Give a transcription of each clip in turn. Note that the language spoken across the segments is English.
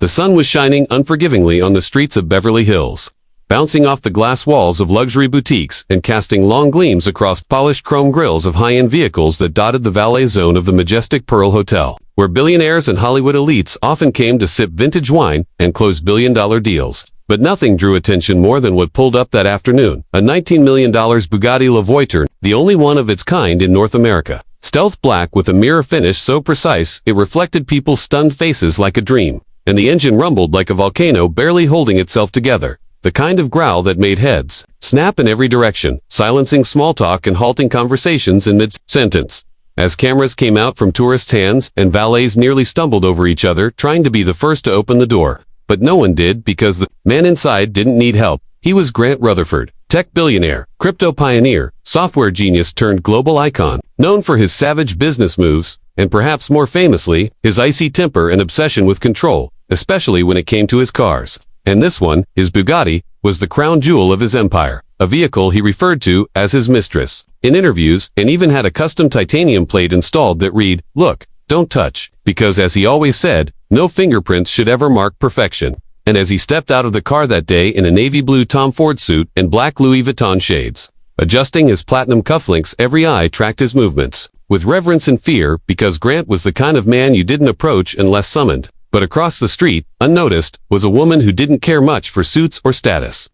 The sun was shining unforgivingly on the streets of Beverly Hills, bouncing off the glass walls of luxury boutiques and casting long gleams across polished chrome grills of high-end vehicles that dotted the valet zone of the majestic Pearl Hotel, where billionaires and Hollywood elites often came to sip vintage wine and close billion-dollar deals. But nothing drew attention more than what pulled up that afternoon, a $19 million Bugatti La Voiture, the only one of its kind in North America. Stealth black with a mirror finish so precise it reflected people's stunned faces like a dream, and the engine rumbled like a volcano barely holding itself together, the kind of growl that made heads snap in every direction, silencing small talk and halting conversations in mid-sentence. As cameras came out from tourists' hands and valets nearly stumbled over each other trying to be the first to open the door. But no one did because the man inside didn't need help. He was Grant Rutherford, tech billionaire, crypto pioneer, software genius turned global icon, known for his savage business moves, and perhaps more famously, his icy temper and obsession with control, especially when it came to his cars. And this one, his Bugatti, was the crown jewel of his empire, a vehicle he referred to as his mistress in interviews, and even had a custom titanium plate installed that read, "Look, don't touch," because as he always said, no fingerprints should ever mark perfection. And as he stepped out of the car that day in a navy blue Tom Ford suit and black Louis Vuitton shades, adjusting his platinum cufflinks, every eye tracked his movements with reverence and fear, because Grant was the kind of man you didn't approach unless summoned. But across the street, unnoticed, was a woman who didn't care much for suits or status.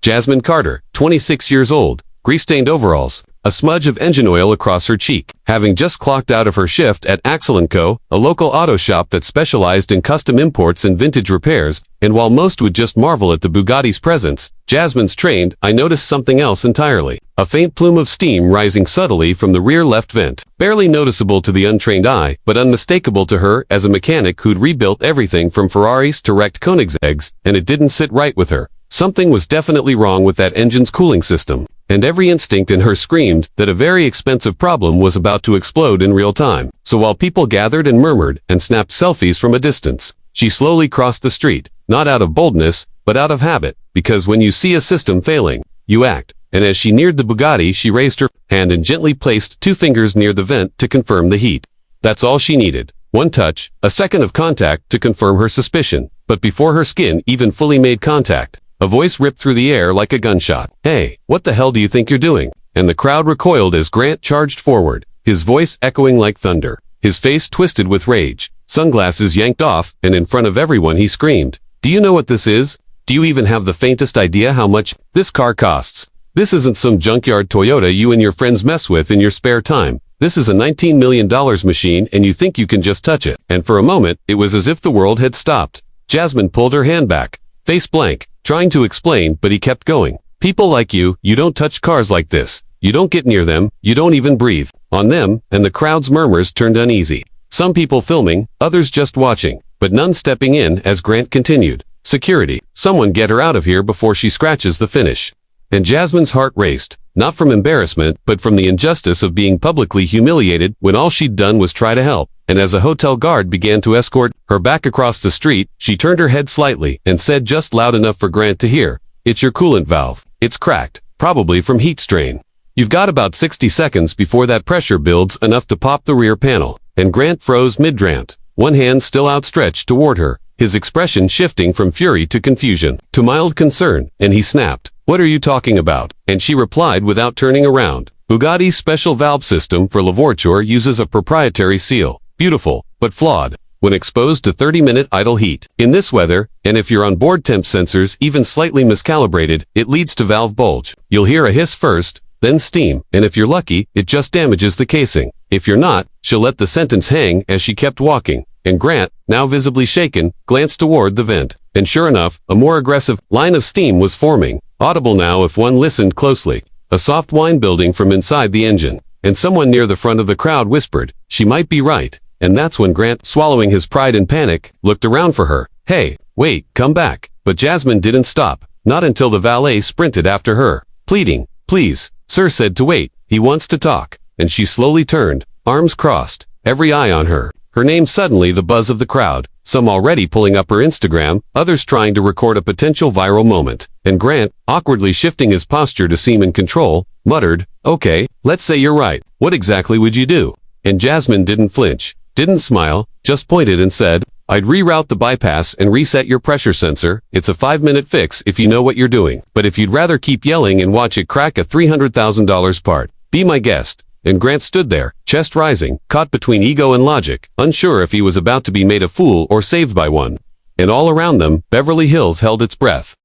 Jasmine Carter, 26 years old, grease-stained overalls, a smudge of engine oil across her cheek, having just clocked out of her shift at Axel & Co., a local auto shop that specialized in custom imports and vintage repairs. And while most would just marvel at the Bugatti's presence, Jasmine's trained, I noticed something else entirely. A faint plume of steam rising subtly from the rear left vent, barely noticeable to the untrained eye, but unmistakable to her as a mechanic who'd rebuilt everything from Ferraris to wrecked Koenigseggs, and it didn't sit right with her. Something was definitely wrong with that engine's cooling system, and every instinct in her screamed that a very expensive problem was about to explode in real time. So while people gathered and murmured and snapped selfies from a distance, she slowly crossed the street, not out of boldness, but out of habit, because when you see a system failing, you act. And as she neared the Bugatti, she raised her hand and gently placed 2 fingers near the vent to confirm the heat. That's all she needed. One touch, a second of contact to confirm her suspicion. But before her skin even fully made contact, a voice ripped through the air like a gunshot. "Hey, what the hell do you think you're doing?" And the crowd recoiled as Grant charged forward, his voice echoing like thunder, his face twisted with rage, sunglasses yanked off, and in front of everyone he screamed, "Do you know what this is? Do you even have the faintest idea how much this car costs? This isn't some junkyard Toyota you and your friends mess with in your spare time. This is a $19 million machine and you think you can just touch it." And for a moment, it was as if the world had stopped. Jasmine pulled her hand back, face blank, trying to explain, but he kept going. "People like you don't touch cars like this. You don't get near them, you don't even breathe on them," and the crowd's murmurs turned uneasy. Some people filming, others just watching, but none stepping in as Grant continued. "Security, someone get her out of here before she scratches the finish." And Jasmine's heart raced, not from embarrassment, but from the injustice of being publicly humiliated when all she'd done was try to help. And as a hotel guard began to escort her back across the street, she turned her head slightly and said just loud enough for Grant to hear, "It's your coolant valve. It's cracked, probably from heat strain. You've got about 60 seconds before that pressure builds enough to pop the rear panel." And Grant froze mid-rant, one hand still outstretched toward her, his expression shifting from fury to confusion to mild concern, and he snapped, "What are you talking about?" And she replied without turning around, "Bugatti's special valve system for La Voiture uses a proprietary seal. Beautiful, but flawed, when exposed to 30-minute idle heat. In this weather, and if your onboard temp sensors even slightly miscalibrated, it leads to valve bulge. You'll hear a hiss first, then steam, and if you're lucky, it just damages the casing. If you're not," she'll let the sentence hang as she kept walking. And Grant, now visibly shaken, glanced toward the vent. And sure enough, a more aggressive line of steam was forming, audible now if one listened closely. A soft whine building from inside the engine. And someone near the front of the crowd whispered, "She might be right." And that's when Grant, swallowing his pride and panic, looked around for her. "Hey, wait, come back." But Jasmine didn't stop, not until the valet sprinted after her, pleading, "Please, sir said to wait, he wants to talk." And she slowly turned, arms crossed, every eye on her. Her name suddenly the buzz of the crowd, some already pulling up her Instagram, others trying to record a potential viral moment. And Grant, awkwardly shifting his posture to seem in control, muttered, "Okay, let's say you're right. What exactly would you do?" And Jasmine didn't flinch, didn't smile, just pointed and said, I'd reroute the bypass and reset your pressure sensor. It's a 5-minute fix if you know what you're doing. But if you'd rather keep yelling and watch it crack a $300,000 part, be my guest." And Grant stood there, chest rising, caught between ego and logic, unsure if he was about to be made a fool or saved by one. And all around them, Beverly Hills held its breath.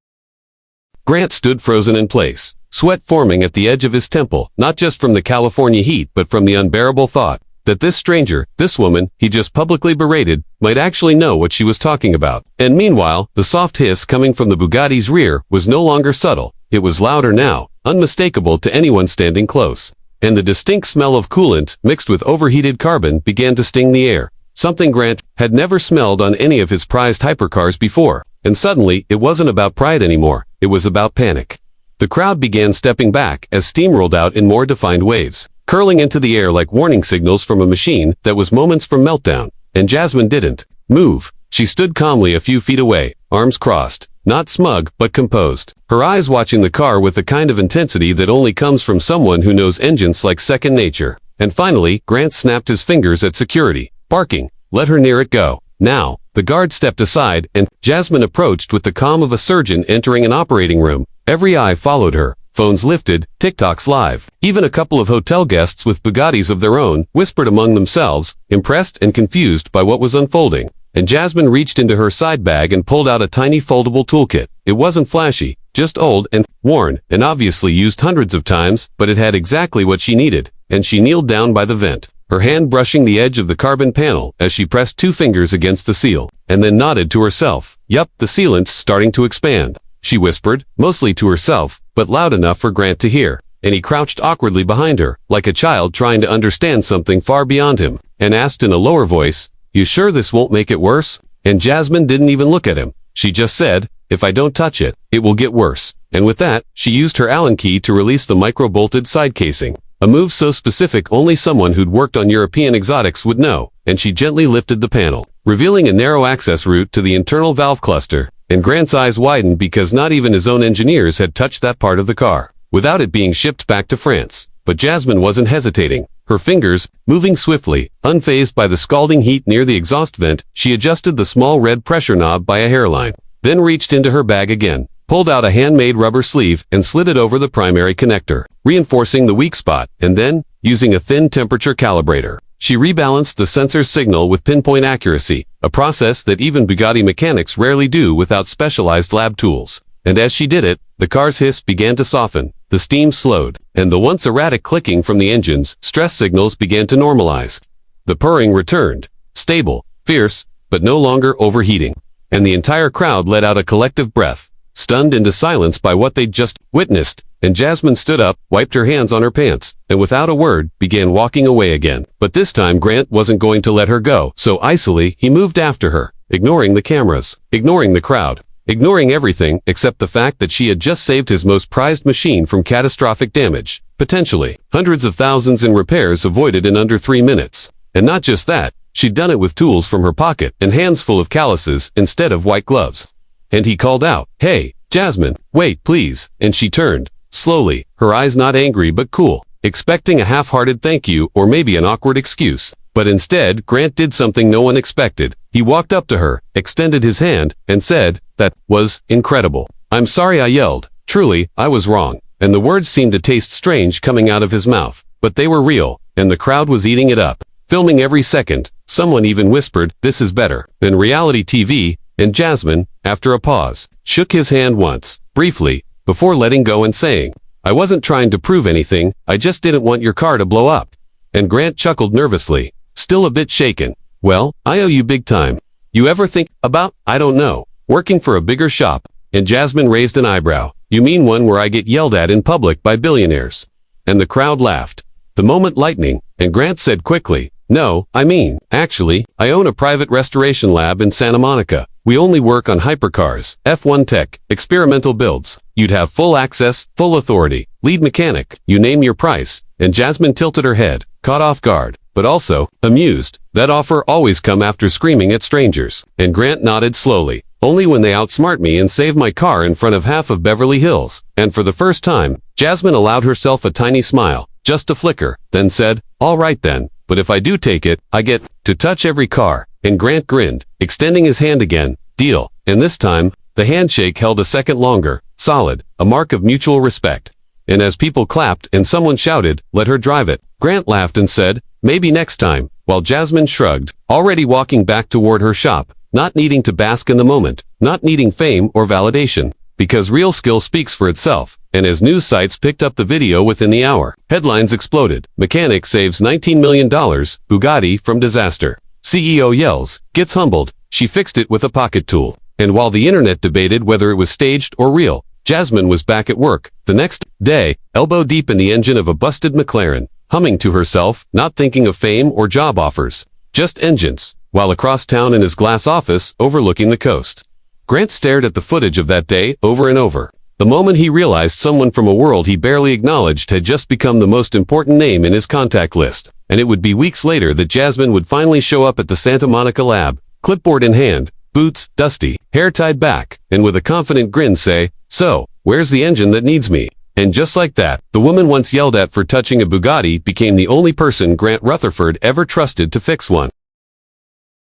Grant stood frozen in place, sweat forming at the edge of his temple, not just from the California heat but from the unbearable thought that this stranger, this woman, he just publicly berated, might actually know what she was talking about. And meanwhile, the soft hiss coming from the Bugatti's rear was no longer subtle. It was louder now, unmistakable to anyone standing close. And the distinct smell of coolant, mixed with overheated carbon, began to sting the air. Something Grant had never smelled on any of his prized hypercars before. And suddenly, it wasn't about pride anymore. It was about panic. The crowd began stepping back as steam rolled out in more defined waves, curling into the air like warning signals from a machine that was moments from meltdown. And Jasmine didn't move. She stood calmly a few feet away, arms crossed, not smug, but composed. Her eyes watching the car with the kind of intensity that only comes from someone who knows engines like second nature. And finally, Grant snapped his fingers at security, barking, "Let her near it go." Now, the guard stepped aside, and Jasmine approached with the calm of a surgeon entering an operating room. Every eye followed her, phones lifted, TikToks live. Even a couple of hotel guests with Bugattis of their own whispered among themselves, impressed and confused by what was unfolding. And Jasmine reached into her side bag and pulled out a tiny foldable toolkit. It wasn't flashy, just old and worn, and obviously used hundreds of times, but it had exactly what she needed. And she kneeled down by the vent, her hand brushing the edge of the carbon panel as she pressed 2 fingers against the seal, and then nodded to herself. "Yup, the sealant's starting to expand," she whispered, mostly to herself, but loud enough for Grant to hear. And he crouched awkwardly behind her, like a child trying to understand something far beyond him, and asked in a lower voice, "You sure this won't make it worse?" And Jasmine didn't even look at him. She just said, "If I don't touch it, it will get worse." And with that, she used her Allen key to release the micro-bolted side casing. A move so specific only someone who'd worked on European exotics would know. And she gently lifted the panel, revealing a narrow access route to the internal valve cluster. And Grant's eyes widened because not even his own engineers had touched that part of the car, without it being shipped back to France. But Jasmine wasn't hesitating. Her fingers, moving swiftly, unfazed by the scalding heat near the exhaust vent, she adjusted the small red pressure knob by a hairline, then reached into her bag again, pulled out a handmade rubber sleeve and slid it over the primary connector, reinforcing the weak spot, and then, using a thin temperature calibrator, she rebalanced the sensor's signal with pinpoint accuracy, a process that even Bugatti mechanics rarely do without specialized lab tools. And as she did it, the car's hiss began to soften, the steam slowed, and the once erratic clicking from the engine's stress signals began to normalize. The purring returned, stable, fierce, but no longer overheating. And the entire crowd let out a collective breath, stunned into silence by what they'd just witnessed. And Jasmine stood up, wiped her hands on her pants, and without a word, began walking away again. But this time Grant wasn't going to let her go, so icily, he moved after her, ignoring the cameras, ignoring the crowd, ignoring everything except the fact that she had just saved his most prized machine from catastrophic damage, potentially hundreds of thousands in repairs avoided in under 3 minutes. And not just that, she'd done it with tools from her pocket and hands full of calluses instead of white gloves. And he called out, "Hey, Jasmine, wait, please," and she turned, slowly, her eyes not angry but cool, expecting a half-hearted thank you or maybe an awkward excuse. But instead, Grant did something no one expected. He walked up to her, extended his hand, and said, "That was incredible. I'm sorry I yelled. Truly, I was wrong." And the words seemed to taste strange coming out of his mouth, but they were real, and the crowd was eating it up, filming every second. Someone even whispered, "This is better than reality TV," and Jasmine, after a pause, shook his hand once, briefly, before letting go and saying, "I wasn't trying to prove anything, I just didn't want your car to blow up." And Grant chuckled nervously, still a bit shaken. "Well, I owe you big time. You ever think about, I don't know, working for a bigger shop?" And Jasmine raised an eyebrow. "You mean one where I get yelled at in public by billionaires?" And the crowd laughed, the moment lightning, and Grant said quickly, "No, I mean, actually, I own a private restoration lab in Santa Monica. We only work on hypercars, F1 tech, experimental builds. You'd have full access, full authority, lead mechanic, you name your price." And Jasmine tilted her head, caught off guard, but also amused. That offer always come after screaming at strangers. And Grant nodded slowly. "Only when they outsmart me and save my car in front of half of Beverly Hills." And for the first time, Jasmine allowed herself a tiny smile, just a flicker, then said, "All right then, but if I do take it, I get to touch every car, and Grant grinned, extending his hand again. Deal. And this time, the handshake held a second longer, solid, a mark of mutual respect. And as people clapped and someone shouted, "Let her drive it," Grant laughed and said, "Maybe next time," while Jasmine shrugged, already walking back toward her shop, not needing to bask in the moment, not needing fame or validation, because real skill speaks for itself. And as news sites picked up the video within the hour, headlines exploded. Mechanic saves $19 million, Bugatti from disaster. CEO yells, gets humbled, she fixed it with a pocket tool. And while the internet debated whether it was staged or real, Jasmine was back at work, the next day, elbow deep in the engine of a busted McLaren, humming to herself, not thinking of fame or job offers, just engines, while across town in his glass office overlooking the coast. Grant stared at the footage of that day over and over. The moment he realized someone from a world he barely acknowledged had just become the most important name in his contact list, and it would be weeks later that Jasmine would finally show up at the Santa Monica lab, clipboard in hand, boots dusty, hair tied back, and with a confident grin say, "So, where's the engine that needs me?" And just like that, the woman once yelled at for touching a Bugatti became the only person Grant Rutherford ever trusted to fix one.